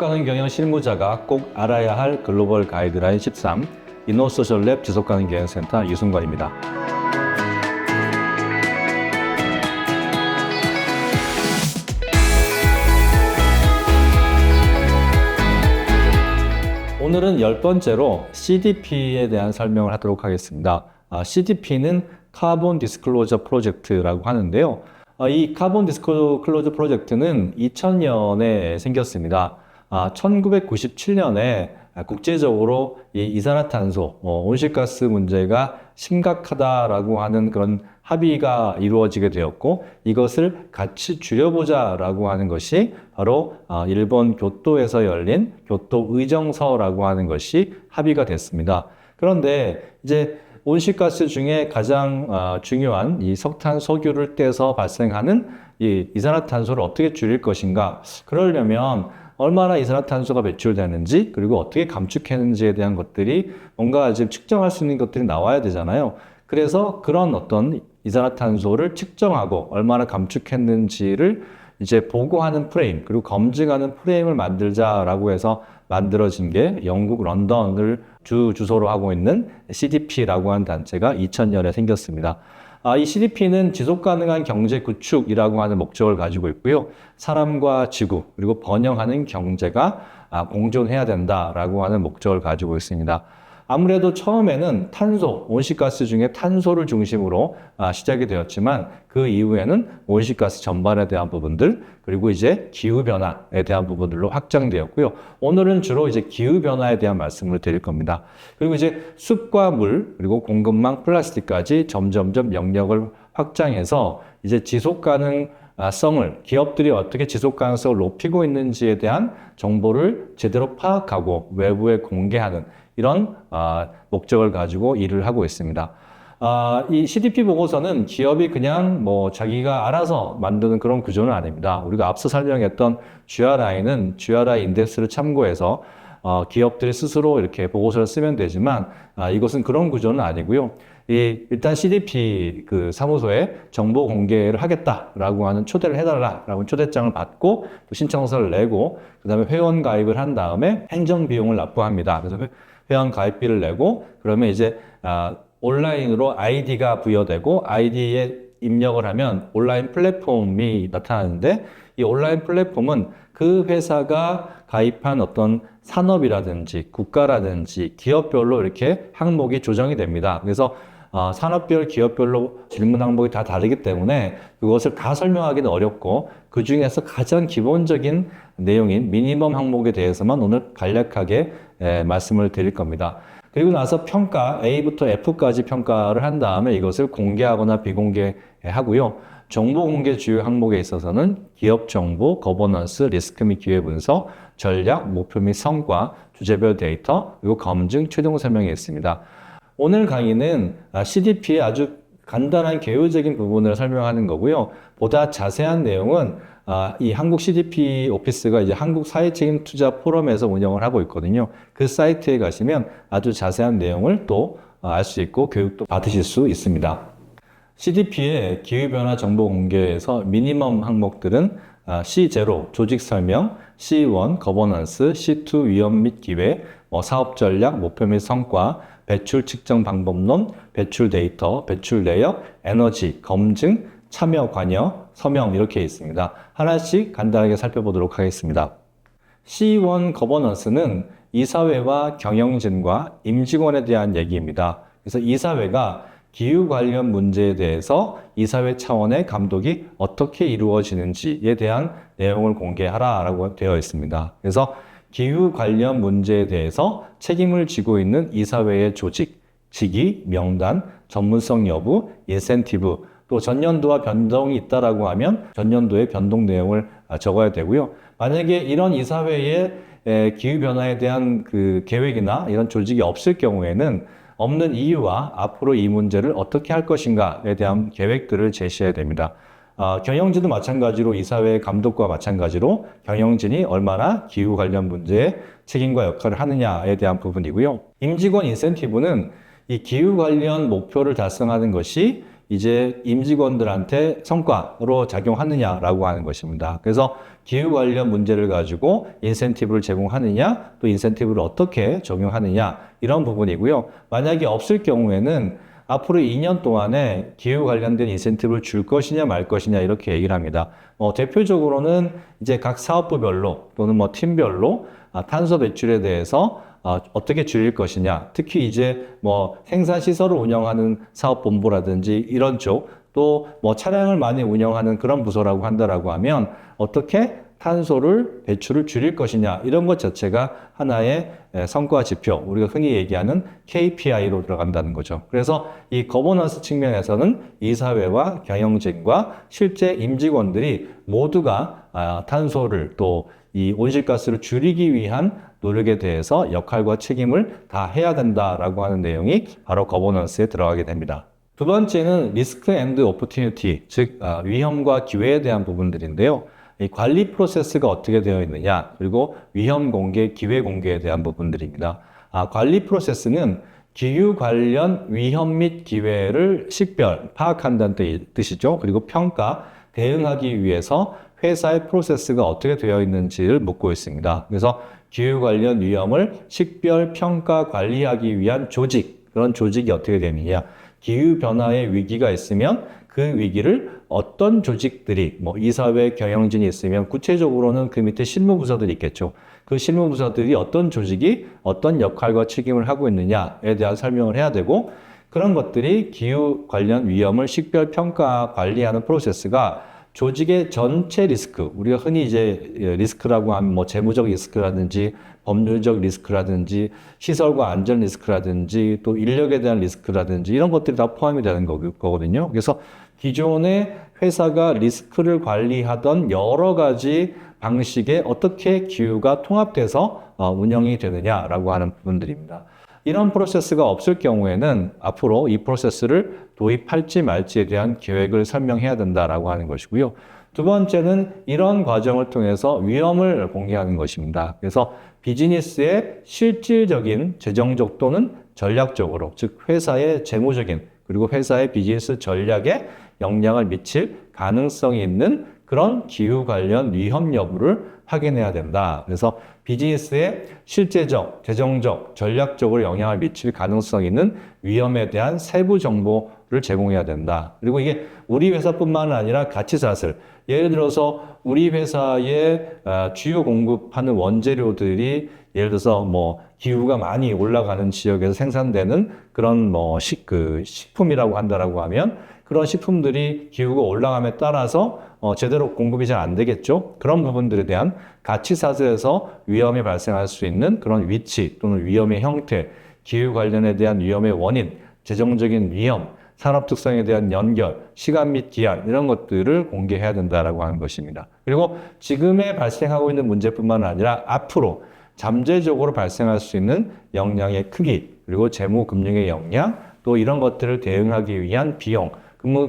지속가능 경영 실무자가 꼭 알아야 할 글로벌 가이드라인 13 이노소셜랩 지속가능 경영센터 이순관입니다. 오늘은 10번째로 CDP에 대한 설명을 하도록 하겠습니다. CDP는 카본 디스클로저 프로젝트라고 하는데요. 이 카본 디스클로저 프로젝트는 2000년에 생겼습니다. 1997년에 국제적으로 이 이산화탄소, 온실가스 문제가 심각하다라고 하는 그런 합의가 이루어지게 되었고, 이것을 같이 줄여보자라고 하는 것이 바로 일본 교토에서 열린 교토 의정서라고 하는 것이 합의가 됐습니다. 그런데 이제 온실가스 중에 가장 중요한 이 석탄, 석유를 떼서 발생하는 이 이산화탄소를 어떻게 줄일 것인가? 그러려면 얼마나 이산화탄소가 배출되는지, 그리고 어떻게 감축했는지에 대한 것들이 뭔가 지금 측정할 수 있는 것들이 나와야 되잖아요. 그래서 그런 어떤 이산화탄소를 측정하고 얼마나 감축했는지를 이제 보고하는 프레임, 그리고 검증하는 프레임을 만들자라고 해서 만들어진 게 영국 런던을 주소로 하고 있는 CDP라고 하는 단체가 2000년에 생겼습니다. 이 CDP는 지속가능한 경제 구축이라고 하는 목적을 가지고 있고요. 사람과 지구, 그리고 번영하는 경제가 공존해야 된다라고 하는 목적을 가지고 있습니다. 아무래도 처음에는 탄소, 온실가스 중에 탄소를 중심으로 시작이 되었지만 그 이후에는 온실가스 전반에 대한 부분들, 그리고 이제 기후변화에 대한 부분들로 확장되었고요. 오늘은 주로 이제 기후변화에 대한 말씀을 드릴 겁니다. 그리고 이제 숲과 물, 그리고 공급망, 플라스틱까지 점점점 영역을 확장해서 이제 지속가능성을, 기업들이 어떻게 지속가능성을 높이고 있는지에 대한 정보를 제대로 파악하고 외부에 공개하는 이런 목적을 가지고 일을 하고 있습니다. 이 CDP 보고서는 기업이 그냥 자기가 알아서 만드는 그런 구조는 아닙니다. 우리가 앞서 설명했던 GRI는 GRI 인덱스를 참고해서 기업들이 스스로 이렇게 보고서를 쓰면 되지만 이것은 그런 구조는 아니고요. 일단 CDP 그 사무소에 정보 공개를 하겠다라고 하는 초대를 해달라라고 초대장을 받고 신청서를 내고 그다음에 회원 가입을 한 다음에 행정 비용을 납부합니다. 그래서 회원 가입비를 내고 그러면 이제 온라인으로 아이디가 부여되고 아이디에 입력을 하면 온라인 플랫폼이 나타나는데 이 온라인 플랫폼은 그 회사가 가입한 어떤 산업이라든지 국가라든지 기업별로 이렇게 항목이 조정이 됩니다. 그래서 산업별, 기업별로 질문 항목이 다 다르기 때문에 그것을 다 설명하기는 어렵고 그 중에서 가장 기본적인 내용인 미니멈 항목에 대해서만 오늘 간략하게 말씀을 드릴 겁니다. 그리고 나서 평가, A부터 F까지 평가를 한 다음에 이것을 공개하거나 비공개하고요. 정보 공개 주요 항목에 있어서는 기업 정보, 거버넌스, 리스크 및 기회 분석, 전략, 목표 및 성과, 주제별 데이터, 그리고 검증, 최종 설명이 있습니다. 오늘 강의는 CDP의 아주 간단한 개요적인 부분을 설명하는 거고요. 보다 자세한 내용은 이 한국 CDP 오피스가 이제 한국 사회책임 투자 포럼에서 운영을 하고 있거든요. 그 사이트에 가시면 아주 자세한 내용을 또 알 수 있고 교육도 받으실 수 있습니다. CDP의 기후변화 정보 공개에서 미니멈 항목들은 C0 조직 설명, C1 거버넌스, C2 위험 및 기회, 사업 전략, 목표 및 성과, 배출 측정 방법론, 배출 데이터, 배출 내역, 에너지, 검증, 참여 관여, 서명 이렇게 있습니다. 하나씩 간단하게 살펴보도록 하겠습니다. C1 거버넌스는 이사회와 경영진과 임직원에 대한 얘기입니다. 그래서 이사회가 기후 관련 문제에 대해서 이사회 차원의 감독이 어떻게 이루어지는지에 대한 내용을 공개하라라고 되어 있습니다. 그래서 기후 관련 문제에 대해서 책임을 지고 있는 이사회의 조직, 직위, 명단, 전문성 여부, 인센티브, 또 전년도와 변동이 있다라고 하면 전년도의 변동 내용을 적어야 되고요. 만약에 이런 이사회의 기후변화에 대한 그 계획이나 이런 조직이 없을 경우에는 없는 이유와 앞으로 이 문제를 어떻게 할 것인가에 대한 계획들을 제시해야 됩니다. 경영진도 마찬가지로 이사회의 감독과 마찬가지로 경영진이 얼마나 기후 관련 문제에 책임과 역할을 하느냐에 대한 부분이고요. 임직원 인센티브는 이 기후 관련 목표를 달성하는 것이 이제 임직원들한테 성과로 작용하느냐라고 하는 것입니다. 그래서 기후 관련 문제를 가지고 인센티브를 제공하느냐, 또 인센티브를 어떻게 적용하느냐, 이런 부분이고요. 만약에 없을 경우에는 앞으로 2년 동안에 기후 관련된 인센티브를 줄 것이냐 말 것이냐 이렇게 얘기를 합니다. 대표적으로는 이제 각 사업부별로 또는 뭐 팀별로 탄소 배출에 대해서 어떻게 줄일 것이냐, 특히 이제 뭐 생산 시설을 운영하는 사업본부라든지 이런 쪽, 또 뭐 차량을 많이 운영하는 그런 부서라고 한다라고 하면 어떻게 탄소를 배출을 줄일 것이냐, 이런 것 자체가 하나의 성과 지표, 우리가 흔히 얘기하는 KPI로 들어간다는 거죠. 그래서 이 거버넌스 측면에서는 이사회와 경영진과 실제 임직원들이 모두가 탄소를 또 이 온실가스를 줄이기 위한 노력에 대해서 역할과 책임을 다 해야 된다라고 하는 내용이 바로 거버넌스에 들어가게 됩니다. 두 번째는 리스크 앤드 오퍼튜니티, 즉 위험과 기회에 대한 부분들인데요. 이 관리 프로세스가 어떻게 되어 있느냐, 그리고 위험 공개, 기회 공개에 대한 부분들입니다. 관리 프로세스는 기후 관련 위험 및 기회를 식별, 파악한다는 뜻이죠. 그리고 평가, 대응하기 위해서 회사의 프로세스가 어떻게 되어 있는지를 묻고 있습니다. 그래서 기후 관련 위험을 식별, 평가, 관리하기 위한 조직, 그런 조직이 어떻게 되느냐, 기후 변화의 위기가 있으면 그 위기를 어떤 조직들이, 뭐 이사회, 경영진이 있으면 구체적으로는 그 밑에 실무부서들이 있겠죠. 그 실무부서들이 어떤 조직이 어떤 역할과 책임을 하고 있느냐에 대한 설명을 해야 되고, 그런 것들이 기후 관련 위험을 식별, 평가, 관리하는 프로세스가 조직의 전체 리스크, 우리가 흔히 이제 리스크라고 하면 뭐 재무적 리스크라든지 법률적 리스크라든지 시설과 안전 리스크라든지 또 인력에 대한 리스크라든지 이런 것들이 다 포함이 되는 거거든요. 그래서 기존의 회사가 리스크를 관리하던 여러 가지 방식에 어떻게 기후가 통합돼서 운영이 되느냐라고 하는 부분들입니다. 이런 프로세스가 없을 경우에는 앞으로 이 프로세스를 도입할지 말지에 대한 계획을 설명해야 된다라고 하는 것이고요. 두 번째는 이런 과정을 통해서 위험을 공개하는 것입니다. 그래서 비즈니스의 실질적인 재정적 또는 전략적으로, 즉 회사의 재무적인 그리고 회사의 비즈니스 전략에 영향을 미칠 가능성이 있는 그런 기후 관련 위험 여부를 확인해야 된다. 그래서 비즈니스의 실제적, 재정적, 전략적으로 영향을 미칠 가능성 있는 위험에 대한 세부 정보를 제공해야 된다. 그리고 이게 우리 회사뿐만 아니라 가치사슬, 예를 들어서 우리 회사의 주요 공급하는 원재료들이 예를 들어서 뭐 기후가 많이 올라가는 지역에서 생산되는 그런 뭐 식품이라고 한다라고 하면 그런 식품들이 기후가 올라감에 따라서 제대로 공급이 잘 안 되겠죠. 그런 부분들에 대한 가치사슬에서 위험이 발생할 수 있는 그런 위치 또는 위험의 형태, 기후 관련에 대한 위험의 원인, 재정적인 위험, 산업 특성에 대한 연결, 시간 및 기한 이런 것들을 공개해야 된다라고 하는 것입니다. 그리고 지금에 발생하고 있는 문제뿐만 아니라 앞으로 잠재적으로 발생할 수 있는 영향의 크기, 그리고 재무 금융의 영향, 또 이런 것들을 대응하기 위한 비용,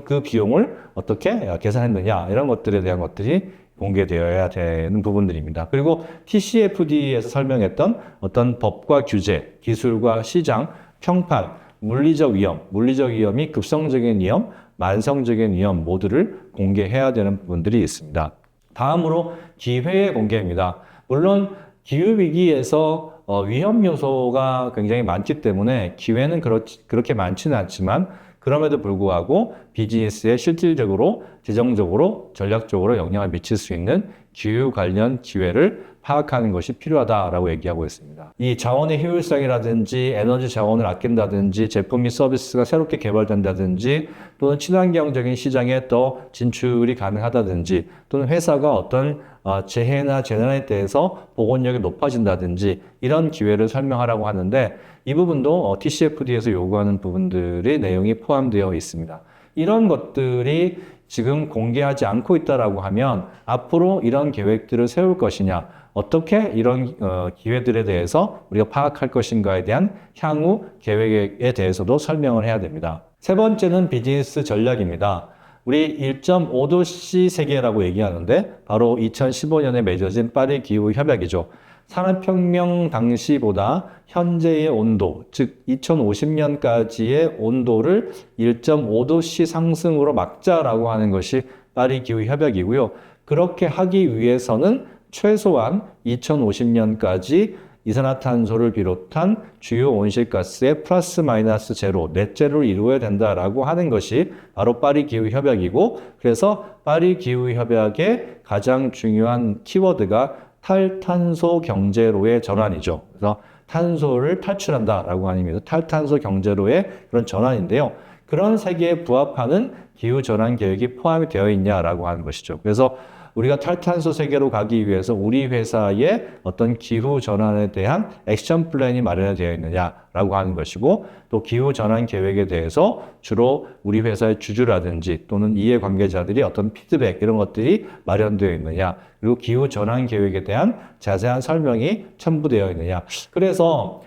그 비용을 어떻게 계산했느냐 이런 것들에 대한 것들이 공개되어야 되는 부분들입니다. 그리고 TCFD에서 설명했던 어떤 법과 규제, 기술과 시장, 평판, 물리적 위험이 급성적인 위험, 만성적인 위험 모두를 공개해야 되는 부분들이 있습니다. 다음으로 기회의 공개입니다. 물론 기후위기에서 위험 요소가 굉장히 많기 때문에 기회는 그렇게 많지는 않지만 그럼에도 불구하고 비즈니스에 실질적으로, 재정적으로, 전략적으로 영향을 미칠 수 있는 기후 관련 기회를 파악하는 것이 필요하다라고 얘기하고 있습니다. 이 자원의 효율성이라든지 에너지 자원을 아낀다든지 제품 및 서비스가 새롭게 개발된다든지 또는 친환경적인 시장에 더 진출이 가능하다든지 또는 회사가 어떤 재해나 재난에 대해서 보건력이 높아진다든지 이런 기회를 설명하라고 하는데 이 부분도 TCFD에서 요구하는 부분들의 내용이 포함되어 있습니다. 이런 것들이 지금 공개하지 않고 있다라고 하면 앞으로 이런 계획들을 세울 것이냐, 어떻게 이런 기회들에 대해서 우리가 파악할 것인가에 대한 향후 계획에 대해서도 설명을 해야 됩니다. 세 번째는 비즈니스 전략입니다. 우리 1.5도씨 세계라고 얘기하는데 바로 2015년에 맺어진 파리 기후 협약이죠. 산업혁명 당시보다 현재의 온도, 즉 2050년까지의 온도를 1.5도씨 상승으로 막자라고 하는 것이 파리 기후 협약이고요. 그렇게 하기 위해서는 최소한 2050년까지 이산화탄소를 비롯한 주요 온실가스의 플러스 마이너스 제로, 넷 제로를 이루어야 된다라고 하는 것이 바로 파리 기후 협약이고, 그래서 파리 기후 협약의 가장 중요한 키워드가 탈탄소 경제로의 전환이죠. 그래서 탄소를 탈출한다라고 하는 탈탄소 경제로의 그런 전환인데요. 그런 세계에 부합하는 기후 전환 계획이 포함이 되어 있냐라고 하는 것이죠. 그래서 우리가 탈탄소 세계로 가기 위해서 우리 회사의 어떤 기후 전환에 대한 액션 플랜이 마련되어 있느냐라고 하는 것이고, 또 기후 전환 계획에 대해서 주로 우리 회사의 주주라든지 또는 이해관계자들이 어떤 피드백 이런 것들이 마련되어 있느냐, 그리고 기후 전환 계획에 대한 자세한 설명이 첨부되어 있느냐. 그래서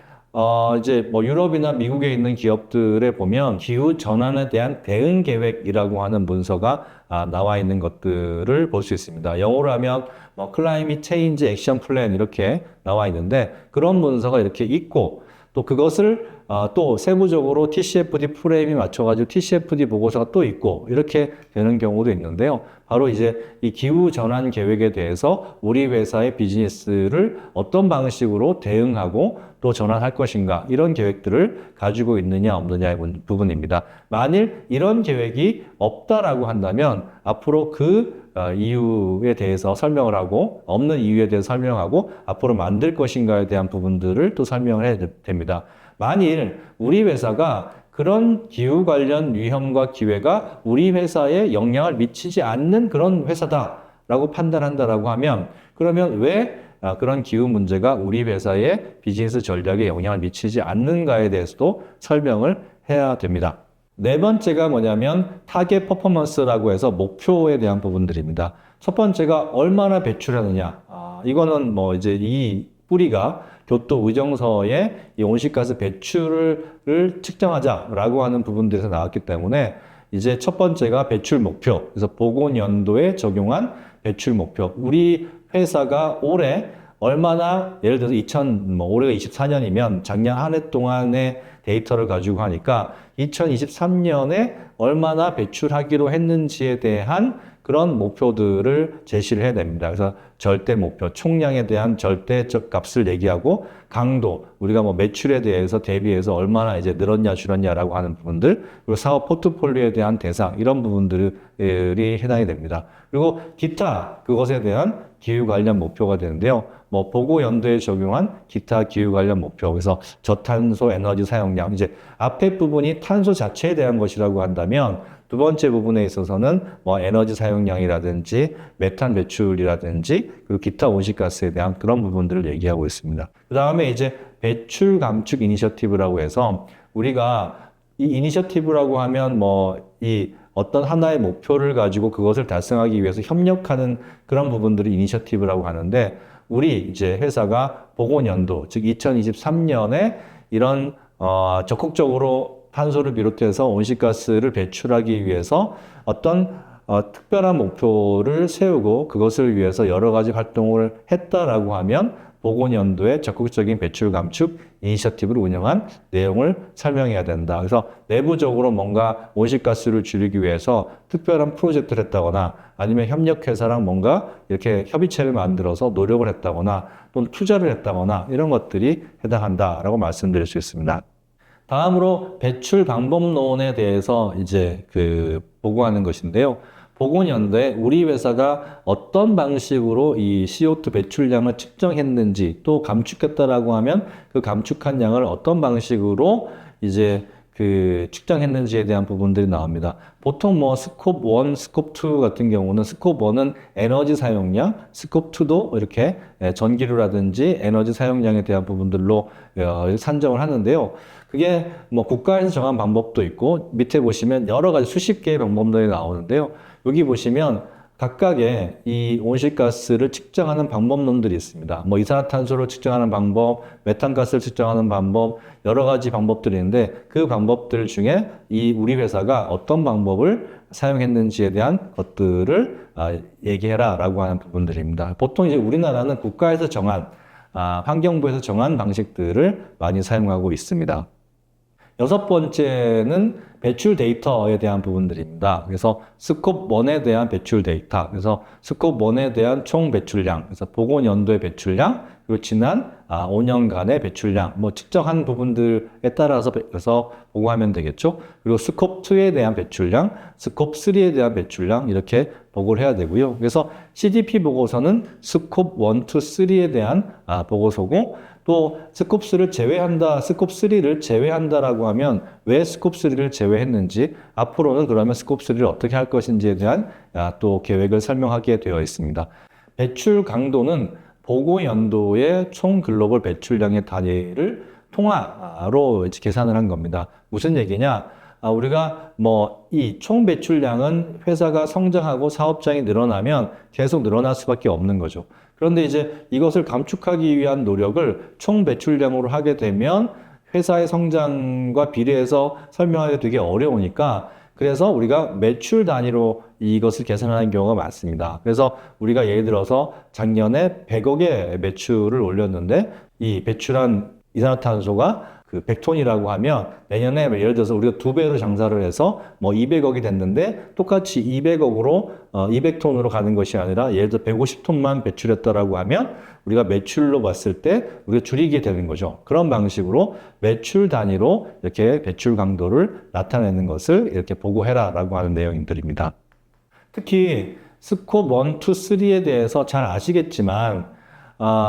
이제 뭐 유럽이나 미국에 있는 기업들에 보면 기후 전환에 대한 대응 계획이라고 하는 문서가 나와 있는 것들을 볼 수 있습니다. 영어로 하면 뭐 Climate Change Action Plan 이렇게 나와 있는데, 그런 문서가 이렇게 있고, 또 그것을 또 세부적으로 TCFD 프레임에 맞춰가지고 TCFD 보고서가 또 있고, 이렇게 되는 경우도 있는데요. 바로 이제 이 기후 전환 계획에 대해서 우리 회사의 비즈니스를 어떤 방식으로 대응하고 또 전환할 것인가, 이런 계획들을 가지고 있느냐 없느냐의 부분입니다. 만일 이런 계획이 없다라고 한다면 앞으로 그 이유에 대해서 설명을 하고, 없는 이유에 대해서 설명하고, 앞으로 만들 것인가에 대한 부분들을 또 설명을 해야 됩니다. 만일 우리 회사가 그런 기후 관련 위험과 기회가 우리 회사에 영향을 미치지 않는 그런 회사다라고 판단한다라고 하면, 그러면 왜 그런 기후 문제가 우리 회사의 비즈니스 전략에 영향을 미치지 않는가에 대해서도 설명을 해야 됩니다. 네 번째가 뭐냐면 타겟 퍼포먼스라고 해서 목표에 대한 부분들입니다. 첫 번째가 얼마나 배출하느냐. 이거는 뭐 이제 이 뿌리가 교토 의정서에 이 온실가스 배출을 측정하자라고 하는 부분들에서 나왔기 때문에, 이제 첫 번째가 배출 목표. 그래서 보건연도에 적용한 배출 목표. 우리 회사가 올해 얼마나, 예를 들어서 올해가 24년이면 작년 한 해 동안의 데이터를 가지고 하니까 2023년에 얼마나 배출하기로 했는지에 대한 그런 목표들을 제시를 해야 됩니다. 그래서 절대 목표, 총량에 대한 절대적 값을 얘기하고, 강도, 우리가 뭐 매출에 대해서 대비해서 얼마나 이제 늘었냐 줄었냐라고 하는 부분들, 그리고 사업 포트폴리오에 대한 대상, 이런 부분들이 해당이 됩니다. 그리고 기타, 그것에 대한 기후 관련 목표가 되는데요. 뭐 보고 연도에 적용한 기타 기후 관련 목표, 그래서 저탄소 에너지 사용량, 이제 앞에 부분이 탄소 자체에 대한 것이라고 한다면, 두 번째 부분에 있어서는 뭐 에너지 사용량이라든지 메탄 배출이라든지 그리고 기타 온실가스에 대한 그런 부분들을 얘기하고 있습니다. 그 다음에 이제 배출 감축 이니셔티브라고 해서, 우리가 이 이니셔티브라고 하면 뭐 이 어떤 하나의 목표를 가지고 그것을 달성하기 위해서 협력하는 그런 부분들이 이니셔티브라고 하는데, 우리 이제 회사가 보건연도, 즉 2023년에 이런 적극적으로 탄소를 비롯해서 온실가스를 배출하기 위해서 어떤 특별한 목표를 세우고 그것을 위해서 여러 가지 활동을 했다라고 하면, 보건연도의 적극적인 배출 감축 이니셔티브를 운영한 내용을 설명해야 된다. 그래서 내부적으로 뭔가 온실가스를 줄이기 위해서 특별한 프로젝트를 했다거나, 아니면 협력회사랑 뭔가 이렇게 협의체를 만들어서 노력을 했다거나, 또는 투자를 했다거나, 이런 것들이 해당한다라고 말씀드릴 수 있습니다. 다음으로 배출 방법론에 대해서 이제 보고하는 것인데요. 보건연도에 우리 회사가 어떤 방식으로 이 CO2 배출량을 측정했는지, 또 감축했다라고 하면 그 감축한 양을 어떤 방식으로 이제 측정했는지에 대한 부분들이 나옵니다. 보통 뭐 스콥 1, 스콥 2 같은 경우는, 스콥 1은 에너지 사용량, 스콥 2도 이렇게 전기료라든지 에너지 사용량에 대한 부분들로 산정을 하는데요. 그게 뭐 국가에서 정한 방법도 있고, 밑에 보시면 여러 가지 수십 개의 방법들이 나오는데요. 여기 보시면 각각의 이 온실가스를 측정하는 방법론들이 있습니다. 뭐 이산화탄소를 측정하는 방법, 메탄가스를 측정하는 방법, 여러 가지 방법들이 있는데, 그 방법들 중에 이 우리 회사가 어떤 방법을 사용했는지에 대한 것들을 얘기해라 라고 하는 부분들입니다. 보통 이제 우리나라는 국가에서 정한 환경부에서 정한 방식들을 많이 사용하고 있습니다. 여섯 번째는 배출 데이터에 대한 부분들입니다. 그래서 스콥 1에 대한 배출 데이터, 그래서 스콥 1에 대한 총 배출량, 그래서 보건 연도의 배출량, 그리고 지난 5년간의 배출량, 뭐 측정한 부분들에 따라서 그래서 보고하면 되겠죠. 그리고 스콥 2에 대한 배출량, 스콥 3에 대한 배출량 이렇게 보고를 해야 되고요. 그래서 CDP 보고서는 스콥 1, 2, 3에 대한 보고서고, 또 스콥 3를 제외한다, 스콥 3를 제외한다라고 하면 왜 스콥 3를 제외했는지, 앞으로는 그러면 스콥 3를 어떻게 할 것인지에 대한 또 계획을 설명하게 되어 있습니다. 배출 강도는 보고 연도의 총 글로벌 배출량의 단위를 통화로 이제 계산을 한 겁니다. 무슨 얘기냐? 우리가 뭐 이 총 배출량은 회사가 성장하고 사업장이 늘어나면 계속 늘어날 수밖에 없는 거죠. 그런데 이제 이것을 감축하기 위한 노력을 총 배출량으로 하게 되면 회사의 성장과 비례해서 설명하기 되게 어려우니까, 그래서 우리가 매출 단위로 이것을 계산하는 경우가 많습니다. 그래서 우리가 예를 들어서 작년에 100억의 매출을 올렸는데, 이 배출한 이산화탄소가 그 100톤이라고 하면 내년에 예를 들어서 우리가 2배로 장사를 해서 뭐 200억이 됐는데, 똑같이 200억으로 200톤으로 가는 것이 아니라 예를 들어 150톤만 배출했다라고 하면 우리가 매출로 봤을 때 우리가 줄이게 되는 거죠. 그런 방식으로 매출 단위로 이렇게 배출 강도를 나타내는 것을 이렇게 보고해라라고 하는 내용들입니다. 특히 스콥 1, 2, 3에 대해서 잘 아시겠지만,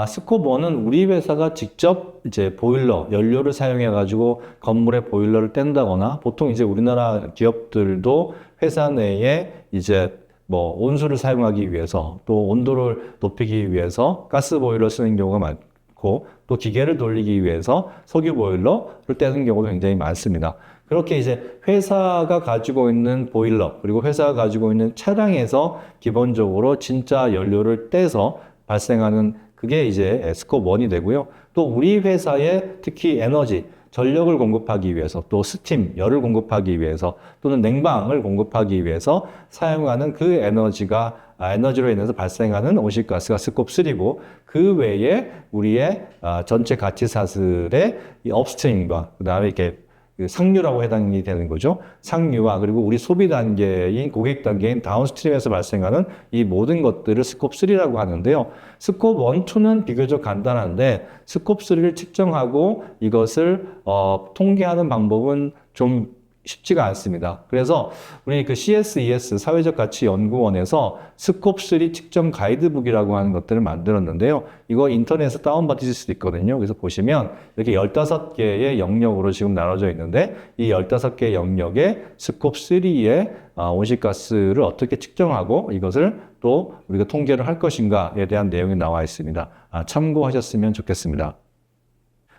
스콥 1은 우리 회사가 직접 이제 보일러, 연료를 사용해가지고 건물의 보일러를 뗀다거나, 보통 이제 우리나라 기업들도 회사 내에 이제 뭐 온수를 사용하기 위해서, 또 온도를 높이기 위해서 가스 보일러 쓰는 경우가 많고, 또 기계를 돌리기 위해서 석유 보일러를 떼는 경우도 굉장히 많습니다. 그렇게 이제 회사가 가지고 있는 보일러, 그리고 회사가 가지고 있는 차량에서 기본적으로 진짜 연료를 떼서 발생하는, 그게 이제 스콥 1이 되고요. 또 우리 회사의 특히 에너지, 전력을 공급하기 위해서, 또 스팀, 열을 공급하기 위해서, 또는 냉방을 공급하기 위해서 사용하는 그 에너지로 인해서 발생하는 온실가스가 스콥 3고, 그 외에 우리의 전체 가치사슬의 이 업스트림과 그 다음에 이렇게 상류라고 해당이 되는 거죠. 상류와 그리고 우리 소비 단계인 고객 단계인 다운스트림에서 발생하는 이 모든 것들을 스콥 3라고 하는데요. 스콥 1, 2는 비교적 간단한데 스콥 3를 측정하고 이것을 통계하는 방법은 좀 쉽지가 않습니다. 그래서 우리 그 CSES 사회적 가치 연구원에서 스콥 3 측정 가이드북이라고 하는 것들을 만들었는데요. 이거 인터넷에서 다운받으실 수도 있거든요. 그래서 보시면 이렇게 15개의 영역으로 지금 나눠져 있는데, 이 15개의 영역에 스콥 3의 온실가스를 어떻게 측정하고 이것을 또 우리가 통계를 할 것인가에 대한 내용이 나와 있습니다. 참고하셨으면 좋겠습니다.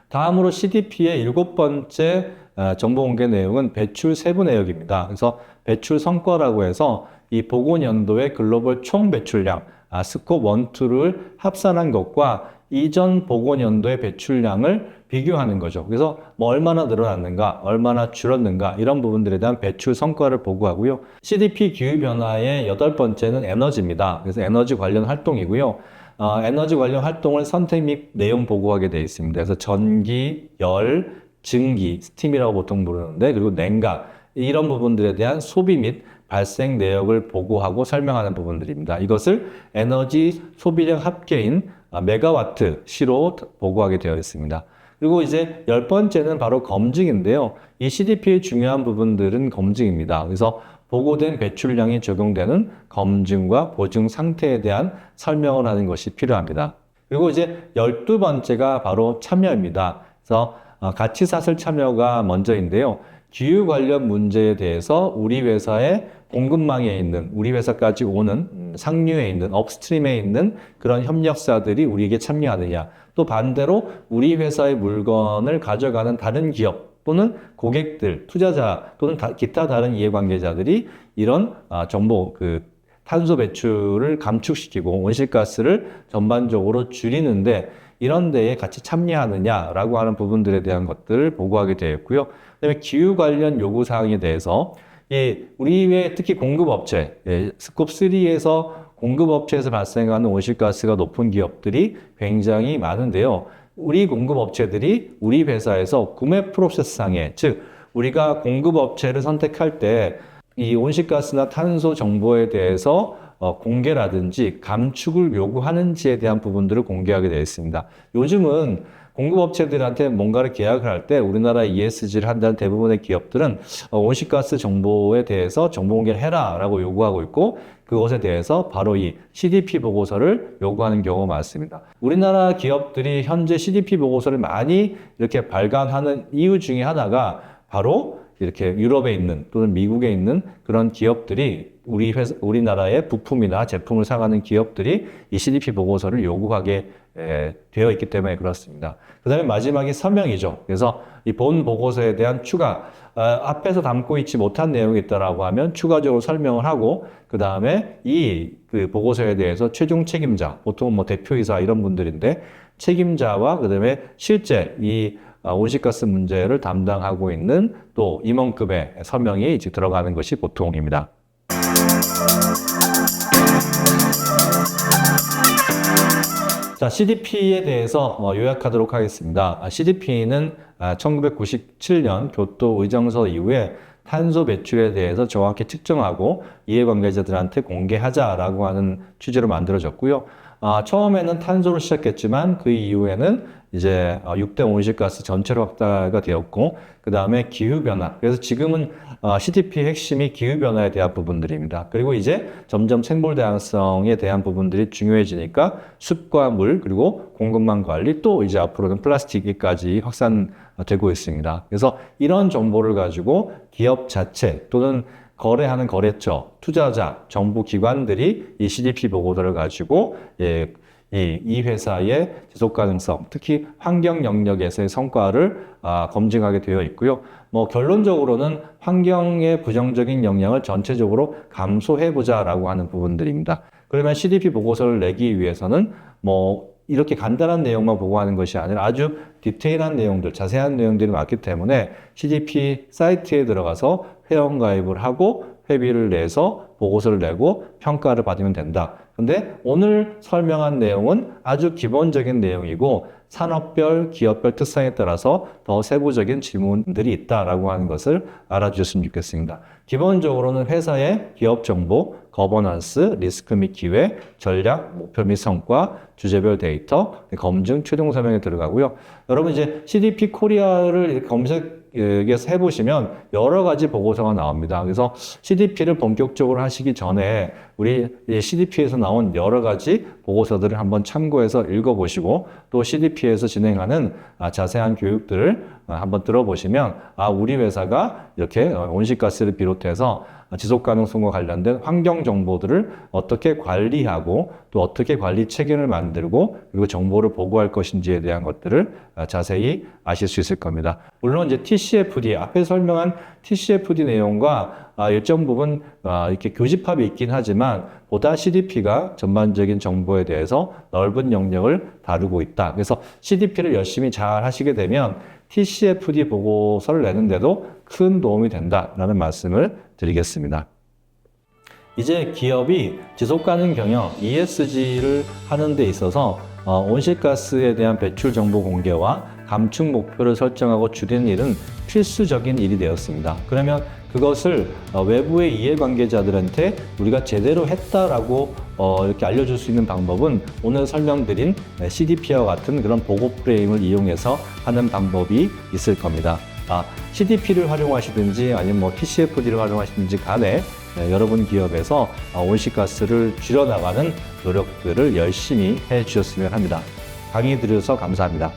다음으로 CDP의 7번째 정보 공개 내용은 배출 세부 내역입니다. 그래서 배출 성과라고 해서 이 보건 연도의 글로벌 총 배출량, 스콥 1, 2를 합산한 것과 이전 보건 연도의 배출량을 비교하는 거죠. 그래서 뭐 얼마나 늘어났는가, 얼마나 줄었는가, 이런 부분들에 대한 배출 성과를 보고하고요. CDP 기후변화의 8번째는 에너지입니다. 그래서 에너지 관련 활동이고요. 에너지 관련 활동을 선택 및 내용 보고하게 되어 있습니다. 그래서 전기, 열, 증기, 스팀이라고 보통 부르는데, 그리고 냉각, 이런 부분들에 대한 소비 및 발생 내역을 보고하고 설명하는 부분들입니다. 이것을 에너지 소비량 합계인 메가와트 시로 보고하게 되어 있습니다. 그리고 이제 10번째는 바로 검증인데요. 이 CDP의 중요한 부분들은 검증입니다. 그래서 보고된 배출량이 적용되는 검증과 보증 상태에 대한 설명을 하는 것이 필요합니다. 그리고 이제 12번째가 바로 참여입니다. 그래서 가치사슬 참여가 먼저인데요. 기후 관련 문제에 대해서 우리 회사의 공급망에 있는, 우리 회사까지 오는 상류에 있는, 업스트림에 있는 그런 협력사들이 우리에게 참여하느냐, 또 반대로 우리 회사의 물건을 가져가는 다른 기업 또는 고객들, 투자자 또는 기타 다른 이해관계자들이 이런 정보, 탄소 배출을 감축시키고 온실가스를 전반적으로 줄이는데 이런 데에 같이 참여하느냐라고 하는 부분들에 대한 것들을 보고하게 되어 있고요. 그다음에 기후 관련 요구사항에 대해서 우리 외 특히 공급업체, 스콥 3에서 공급업체에서 발생하는 온실가스가 높은 기업들이 굉장히 많은데요. 우리 공급업체들이 우리 회사에서 구매 프로세스상에, 즉 우리가 공급업체를 선택할 때 이 온실가스나 탄소 정보에 대해서 공개라든지 감축을 요구하는지에 대한 부분들을 공개하게 되어 있습니다. 요즘은 공급업체들한테 뭔가를 계약을 할 때 우리나라 ESG를 한다는 대부분의 기업들은 온실가스 정보에 대해서 정보 공개를 해라 라고 요구하고 있고, 그것에 대해서 바로 이 CDP 보고서를 요구하는 경우가 많습니다. 우리나라 기업들이 현재 CDP 보고서를 많이 이렇게 발간하는 이유 중에 하나가 바로 이렇게 유럽에 있는 또는 미국에 있는 그런 기업들이 우리나라의 부품이나 제품을 사가는 기업들이 이 CDP 보고서를 요구하게 되어 있기 때문에 그렇습니다. 그 다음에 마지막이 서명이죠. 그래서 이 본 보고서에 대한 추가, 앞에서 담고 있지 못한 내용이 있다라고 하면 추가적으로 설명을 하고, 그 다음에 그 보고서에 대해서 최종 책임자, 보통 뭐 대표이사 이런 분들인데, 책임자와 그 다음에 실제 이 온실가스 문제를 담당하고 있는 또 임원급의 서명이 이제 들어가는 것이 보통입니다. 자, CDP에 대해서 요약하도록 하겠습니다. CDP는 1997년 교토 의정서 이후에 탄소 배출에 대해서 정확히 측정하고 이해관계자들한테 공개하자라고 하는 취지로 만들어졌고요. 처음에는 탄소로 시작했지만 그 이후에는 이제 6대 온실가스 전체로 확대가 되었고, 그 다음에 기후변화. 그래서 지금은 CDP의 핵심이 기후변화에 대한 부분들입니다. 그리고 이제 점점 생물다양성에 대한 부분들이 중요해지니까 숲과 물, 그리고 공급망 관리, 또 이제 앞으로는 플라스틱까지 확산되고 있습니다. 그래서 이런 정보를 가지고 기업 자체 또는 거래하는 거래처, 투자자, 정부 기관들이 이 CDP 보고서를 가지고 이 회사의 지속 가능성, 특히 환경 영역에서의 성과를 검증하게 되어 있고요. 뭐 결론적으로는 환경의 부정적인 영향을 전체적으로 감소해보자라고 하는 부분들입니다. 그러면 CDP 보고서를 내기 위해서는 뭐 이렇게 간단한 내용만 보고하는 것이 아니라 아주 디테일한 내용들, 자세한 내용들이 많기 때문에 CDP 사이트에 들어가서 회원가입을 하고 회비를 내서 보고서를 내고 평가를 받으면 된다. 근데 오늘 설명한 내용은 아주 기본적인 내용이고 산업별, 기업별 특성에 따라서 더 세부적인 지문들이 있다라고 하는 것을 알아주셨으면 좋겠습니다. 기본적으로는 회사의 기업 정보, 거버넌스, 리스크 및 기회, 전략, 목표 및 성과, 주제별 데이터, 검증, 최종 설명에 들어가고요. 여러분 이제 CDP 코리아를 검색해서 해보시면 여러 가지 보고서가 나옵니다. 그래서 CDP를 본격적으로 하시기 전에 우리 CDP에서 나온 여러 가지 보고서들을 한번 참고해서 읽어보시고, 또 CDP에서 진행하는 자세한 교육들을 한번 들어보시면 우리 회사가 이렇게 온실가스를 비롯해서 지속가능성과 관련된 환경 정보들을 어떻게 관리하고 또 어떻게 관리 체계를 만들고 그리고 정보를 보고할 것인지에 대한 것들을 자세히 아실 수 있을 겁니다. 물론 이제 TCFD, 앞에 설명한 TCFD 내용과 일정 부분 이렇게 교집합이 있긴 하지만 보다 CDP가 전반적인 정보에 대해서 넓은 영역을 다루고 있다. 그래서 CDP를 열심히 잘 하시게 되면 TCFD 보고서를 내는데도 큰 도움이 된다라는 말씀을 드리겠습니다. 이제 기업이 지속가능 경영 ESG를 하는 데 있어서 온실가스에 대한 배출 정보 공개와 감축 목표를 설정하고 줄이는 일은 필수적인 일이 되었습니다. 그러면 그것을 외부의 이해관계자들한테 우리가 제대로 했다라고 이렇게 알려줄 수 있는 방법은 오늘 설명드린 CDP와 같은 그런 보고 프레임을 이용해서 하는 방법이 있을 겁니다. CDP를 활용하시든지 아니면 뭐 TCFD를 활용하시든지 간에 여러분 기업에서 온실가스를 줄여나가는 노력들을 열심히 해 주셨으면 합니다. 강의 들으셔서 감사합니다.